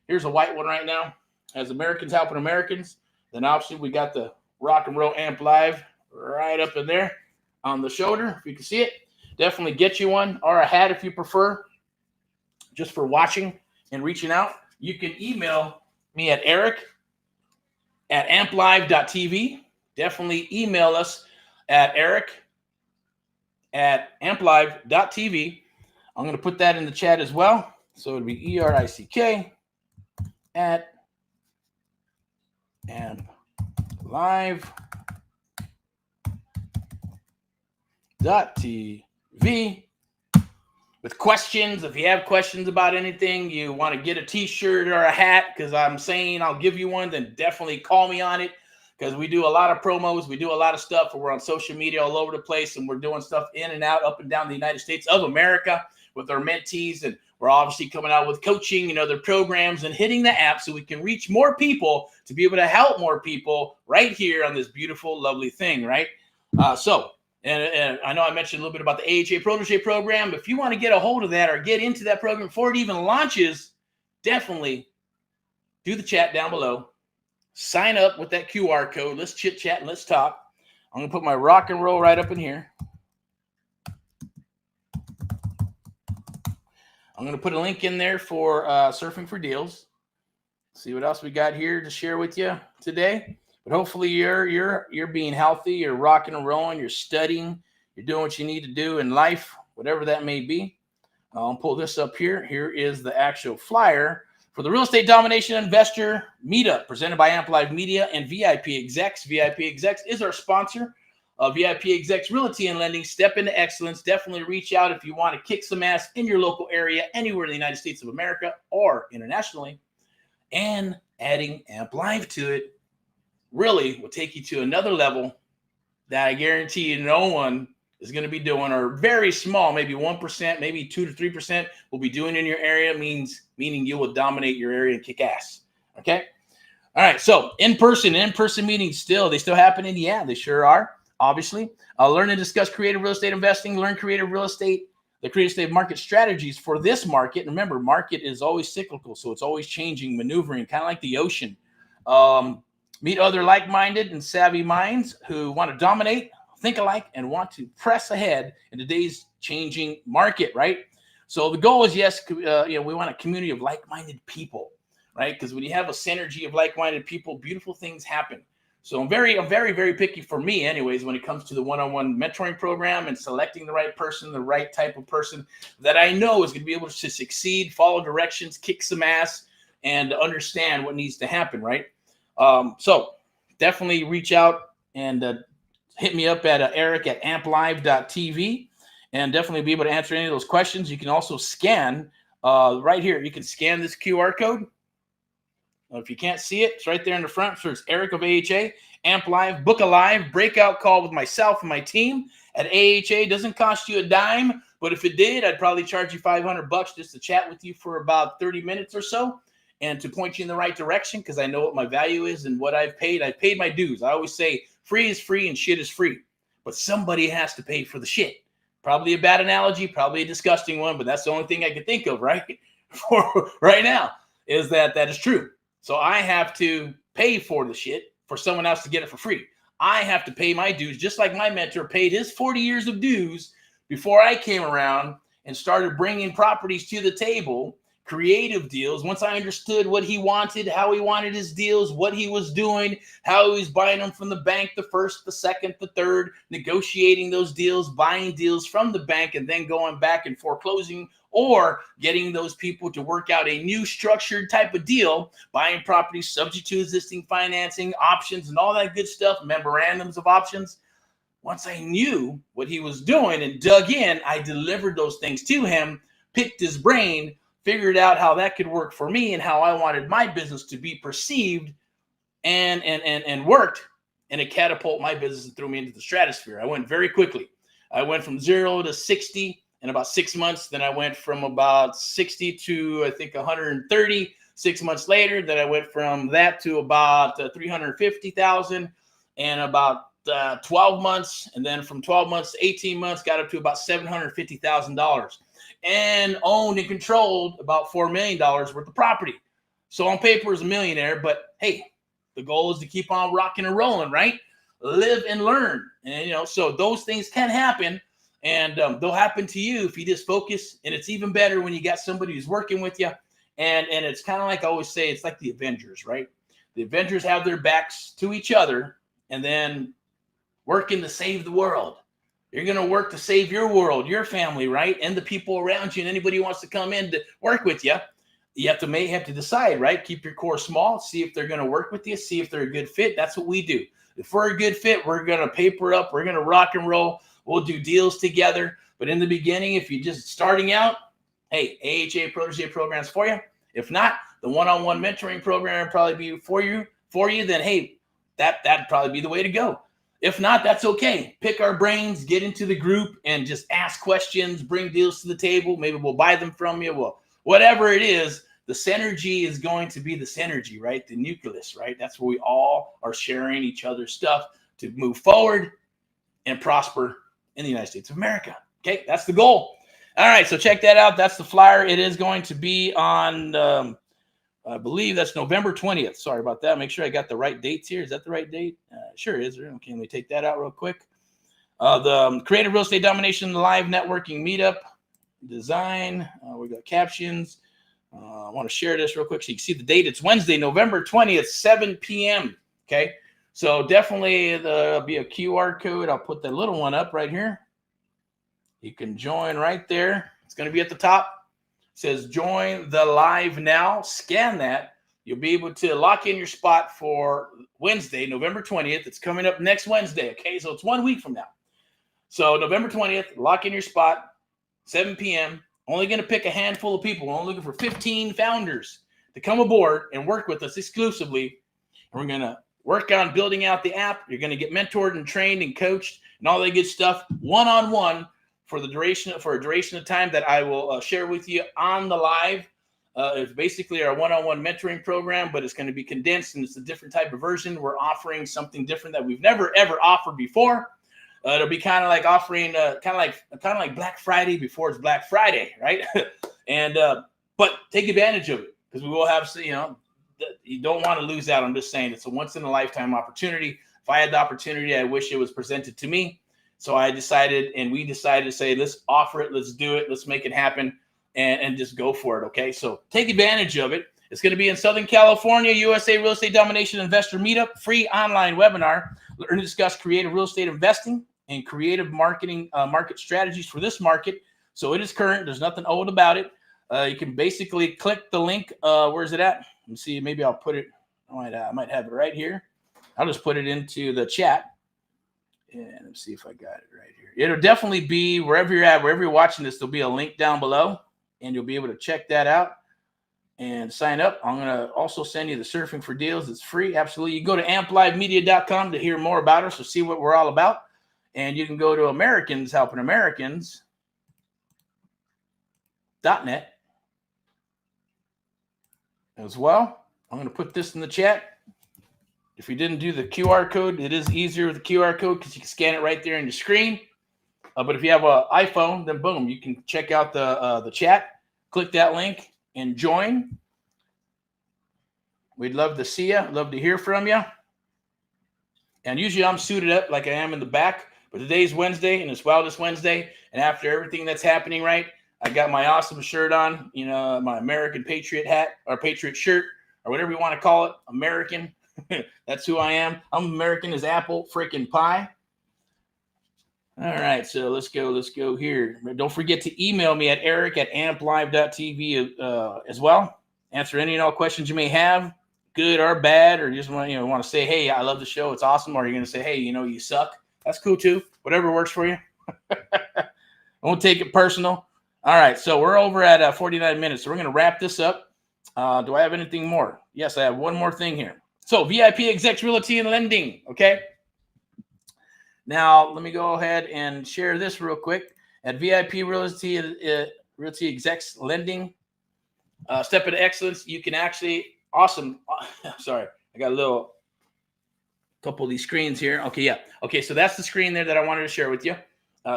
here's a white one right now. As Americans helping Americans. Then obviously we got the Rock and Roll Amp Live right up in there on the shoulder, if you can see it. Definitely get you one, or a hat if you prefer, just for watching and reaching out. You can email me at Erick@amplive.tv. Definitely email us at Erick@amplive.tv. I'm going to put that in the chat as well. So it'll be ERICK@amplive.tv. With questions, if you have questions about anything, you want to get a t-shirt or a hat, because I'm saying I'll give you one, then definitely call me on it, because we do a lot of promos. We do a lot of stuff. We're on social media all over the place, and we're doing stuff in and out, up and down the United States of America with our mentees. And we're obviously coming out with coaching and other programs and hitting the app so we can reach more people to be able to help more people right here on this beautiful, lovely thing, right? And I know I mentioned a little bit about the AHA Protege program. If you want to get a hold of that or get into that program before it even launches, definitely do the chat down below. Sign up with that QR code. Let's chit chat and let's talk. I'm going to put my rock and roll right up in here. I'm going to put a link in there for Surfing for Deals. See what else we got here to share with you today. But hopefully you're being healthy, you're rocking and rolling, you're studying, you're doing what you need to do in life, whatever that may be. I'll pull this up here. Here is the actual flyer for the Real Estate Domination Investor Meetup presented by Amp Live Media and VIPeXecs. VIPeXecs is our sponsor of VIPeXecs Realty and Lending. Step into excellence. Definitely reach out if you want to kick some ass in your local area, anywhere in the United States of America or internationally. And adding Amp Live to it really will take you to another level that I guarantee you no one is going to be doing, or very small, maybe 1%, maybe 2 to 3% will be doing in your area, meaning you will dominate your area and kick ass. Okay. All right. So in-person meetings they still happening. Yeah, they sure are. Obviously, learn and discuss creative real estate investing, learn creative real estate, the creative estate market strategies for this market. And remember, market is always cyclical. So it's always changing, maneuvering, kind of like the ocean. Meet other like-minded and savvy minds who want to dominate, think alike, and want to press ahead in today's changing market, right? So the goal is, yes, we want a community of like-minded people, right? Because when you have a synergy of like-minded people, beautiful things happen. So I'm very, very picky, for me anyways, when it comes to the one-on-one mentoring program and selecting the right person, the right type of person that I know is going to be able to succeed, follow directions, kick some ass, and understand what needs to happen, right? So definitely reach out and hit me up at Erick@amplive.tv, and definitely be able to answer any of those questions. You can also scan right here. You can scan this QR code. If you can't see it, it's right there in the front. So it's Erick of AHA, Amp Live, book a live breakout call with myself and my team at AHA. Doesn't cost you a dime, but if it did, I'd probably charge you $500 just to chat with you for about 30 minutes or so, and to point you in the right direction, because I know what my value is and what I've paid. I've paid my dues. I always say free is free and shit is free, but somebody has to pay for the shit. Probably a bad analogy, probably a disgusting one, but that's the only thing I can think of right for right now, is that is true. So I have to pay for the shit for someone else to get it for free. I have to pay my dues, just like my mentor paid his 40 years of dues before I came around and started bringing properties to the table, creative deals. Once I understood what he wanted, how he wanted his deals, what he was doing, how he was buying them from the bank, the first, the second, the third, negotiating those deals, buying deals from the bank, and then going back and foreclosing or getting those people to work out a new structured type of deal, buying properties subject to existing financing, options, and all that good stuff, memorandums of options. Once I knew what he was doing and dug in, I delivered those things to him, picked his brain, figured out how that could work for me and how I wanted my business to be perceived, and worked, and it catapulted my business and threw me into the stratosphere. I went very quickly. I went from 0 to 60 in about 6 months. Then I went from about 60 to, I think, 130 6 months later. Then I went from that to about 350,000 in about 12 months. And then from 12 months to 18 months, got up to about $750,000. And owned and controlled about $4 million worth of property. So on paper is a millionaire, but hey, The goal is to keep on rocking and rolling, right? Live and learn. And, so those things can happen, and they'll happen to you if you just focus. And it's even better when you got somebody who's working with you. And it's kind of like I always say, it's like the Avengers, right? The Avengers have their backs to each other and then working to save the world. You're going to work to save your world, your family, right? And the people around you, and anybody who wants to come in to work with you. You have to decide, right? Keep your core small, see if they're going to work with you, see if they're a good fit. That's what we do. If we're a good fit, we're going to paper up, we're going to rock and roll. We'll do deals together. But in the beginning, if you're just starting out, hey, AHA protege programs for you. If not, the one-on-one mentoring program will probably be for you. Then hey, that'd probably be the way to go. If not, that's okay. Pick our brains, get into the group, and just ask questions, bring deals to the table. Maybe we'll buy them from you. Well, whatever it is, the synergy is going to be the synergy, right? The nucleus, right? That's where we all are sharing each other's stuff to move forward and prosper in the United States of America. Okay, that's the goal. All right, so check that out. That's the flyer. It is going to be on, I believe that's November 20th. Sorry about that. Make sure I got the right dates here. Is that the right date? Sure is. Okay, let me take that out real quick. The Creative Real Estate Domination Live Networking Meetup design. We got captions. I want to share this real quick so you can see the date. It's Wednesday, November 20th, 7 p.m. Okay, so definitely there'll be a QR code. I'll put that little one up right here. You can join right there. It's going to be at the top. It says join the live now. Scan that. You'll be able to lock in your spot for Wednesday, November 20th. It's coming up next Wednesday. Okay, so it's 1 week from now. So November 20th, lock in your spot, 7 p.m. Only going to pick a handful of people. We're only looking for 15 founders to come aboard and work with us exclusively. And we're going to work on building out the app. You're going to get mentored and trained and coached and all that good stuff one-on-one for a duration of time that I will share with you on the live. It's basically our one-on-one mentoring program, but it's going to be condensed and it's a different type of version. We're offering something different that we've never ever offered before. It'll be kind of like offering kind of like Black Friday before it's Black Friday, right? And but take advantage of it because we will have, you don't want to lose out. I'm just saying it's a once in a lifetime opportunity. If I had the opportunity, I wish it was presented to me. So we decided to say, let's offer it, let's do it, let's make it happen, and just go for it. Okay, so take advantage of it. It's going to be in Southern California, USA Real Estate Domination Investor Meetup, free online webinar. Learn to discuss creative real estate investing and creative marketing market strategies for this market. So it is current. There's nothing old about it. You can basically click the link. Where is it at? Let me see. Maybe I'll put it. I might have it right here. I'll just put it into the chat. And let's see if I got it right here. It'll definitely be wherever you're at, wherever you're watching this, there'll be a link down below, and you'll be able to check that out and sign up. I'm going to also send you the Surfing for Deals. It's free. Absolutely. You go to amplivemedia.com to hear more about us or see what we're all about. And you can go to Americans Helping Americans.net as well. I'm going to put this in the chat. If you didn't do the QR code, it is easier with the QR code because you can scan it right there on your screen. But if you have an iPhone, then boom, you can check out the chat, click that link, and join. We'd love to see you, love to hear from you. And usually I'm suited up like I am in the back, but today's Wednesday and it's Wildest Wednesday. And after everything that's happening, right, I got my awesome shirt on, my American Patriot hat or Patriot shirt or whatever you want to call it, American. That's who I am. I'm American as apple freaking pie. All right, so let's go here. Don't forget to email me at erick@amplive.tv as well. Answer any and all questions you may have, good or bad, or just want to say, hey, I love the show, it's awesome, or you're going to say, hey, you suck. That's cool too. Whatever works for you. I won't take it personal. All right, so we're over at 49 minutes, so we're going to wrap this up. Do I have anything more? Yes, I have one more thing here. So VIPeXecs Realty Lending, okay? Now, let me go ahead and share this real quick. At VIP Realty Execs Lending, Step into Excellence, you can actually, awesome. Sorry, I got a couple of these screens here. Okay, yeah. Okay, so that's the screen there that I wanted to share with you.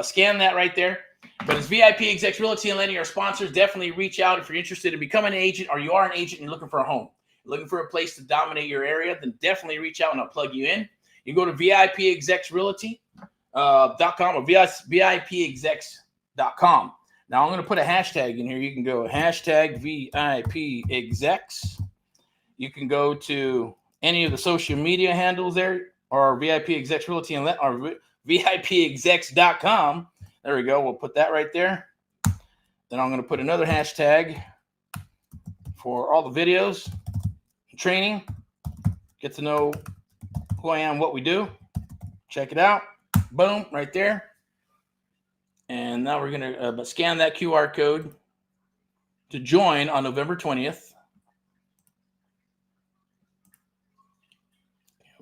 Scan that right there. But it's VIPeXecs Realty Lending, our sponsors. Definitely reach out if you're interested in becoming an agent or you are an agent and you're looking for a home. looking for a place to dominate your area, then definitely reach out and I'll plug you in. You go to VIPeXecs Realty .com or VIPEXecs.com. Now I'm going to put a hashtag in here. You can go hashtag VIPEXecs. You can go to any of the social media handles there, or VIPeXecs Realty and or VIPEXecs.com. There we go. We'll put that right there. Then I'm going to put another hashtag for all the videos, training, get to know who I am, what we do. Check it out. Boom, right there. And now we're going to scan that QR code to join on November 20th.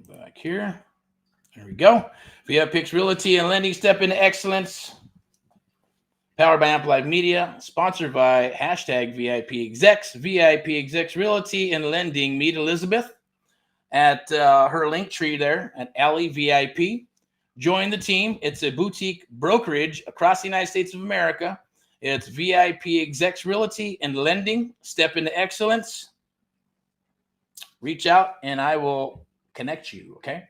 Go back here. There we go. VIPeXecs Realty and Lending, step into excellence. Powered by Amp Live Media, sponsored by hashtag VIPeXecs, VIPeXecs Realty and Lending. Meet Elizabeth at her link tree there at Alley VIP. Join the team. It's a boutique brokerage across the United States of America. It's VIPeXecs Realty and Lending. Step into excellence. Reach out and I will connect you, okay?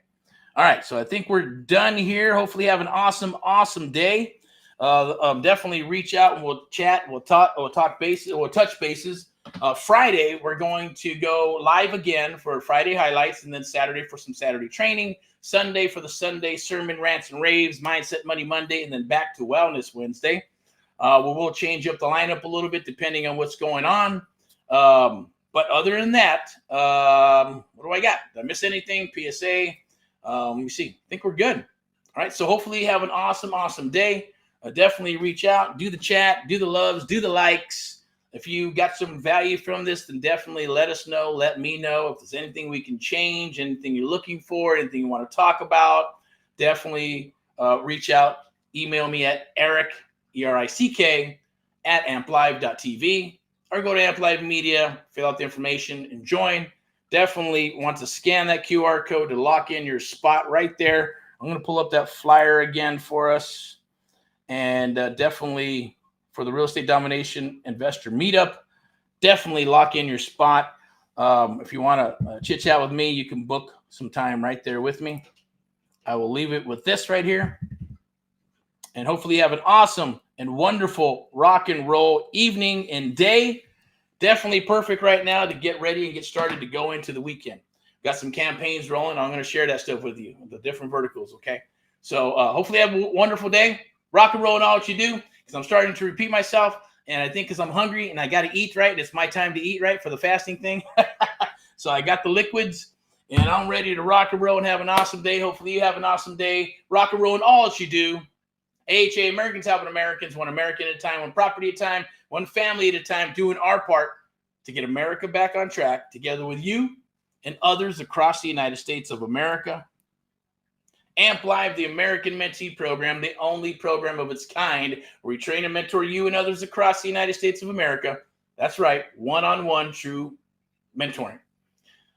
All right, so I think we're done here. Hopefully you have an awesome day. Definitely reach out and we'll chat. We'll touch bases. Friday, we're going to go live again for Friday highlights, and then Saturday for some Saturday training. Sunday for the Sunday sermon, rants and raves, mindset money Monday, and then back to wellness Wednesday. We'll change up the lineup a little bit depending on what's going on. But other than that, what do I got? Did I miss anything? PSA. Let me see. I think we're good. All right. So hopefully you have an awesome day. Definitely reach out, do the chat, do the loves, do the likes. If you got some value from this, then definitely let us know. Let me know if there's anything we can change, anything you're looking for, anything you want to talk about. Definitely reach out. Email me at Erick, ERICK, at amplive.tv, or go to Amp Live Media, fill out the information, and join. Definitely want to scan that QR code to lock in your spot right there. I'm going to pull up that flyer again for us. And definitely for the Real Estate Domination Investor Meetup, definitely lock in your spot. If you want to chit chat with me, you can book some time right there with me. I will leave it with this right here. And hopefully you have an awesome and wonderful rock and roll evening and day. Definitely perfect right now to get ready and get started to go into the weekend. Got some campaigns rolling. I'm going to share that stuff with you, the different verticals, okay? So hopefully you have a wonderful day. Rock and roll in all what you do, because I'm starting to repeat myself. And I think because I'm hungry and I got to eat right, it's my time to eat right for the fasting thing. So I got the liquids and I'm ready to rock and roll and have an awesome day. Hopefully you have an awesome day. Rock and roll in all that you do. AHA, Americans helping Americans, one American at a time, one property at a time, one family at a time, doing our part to get America back on track together with you and others across the United States of America. Amp Live, the American Mentee program, the only program of its kind where we train and mentor you and others across the United States of America. That's right, one-on-one true mentoring.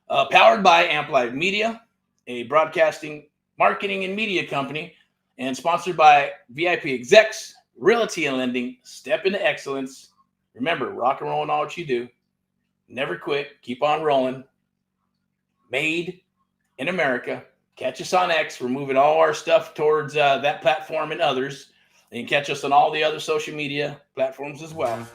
Powered by Amp Live Media, a broadcasting, marketing, and media company, and sponsored by VIPeXecs Realty and Lending. Step into excellence. Remember, rock and roll in all what you do. Never quit. Keep on rolling. Made in America. Catch us on X. We're moving all our stuff towards that platform and others. And you can catch us on all the other social media platforms as well.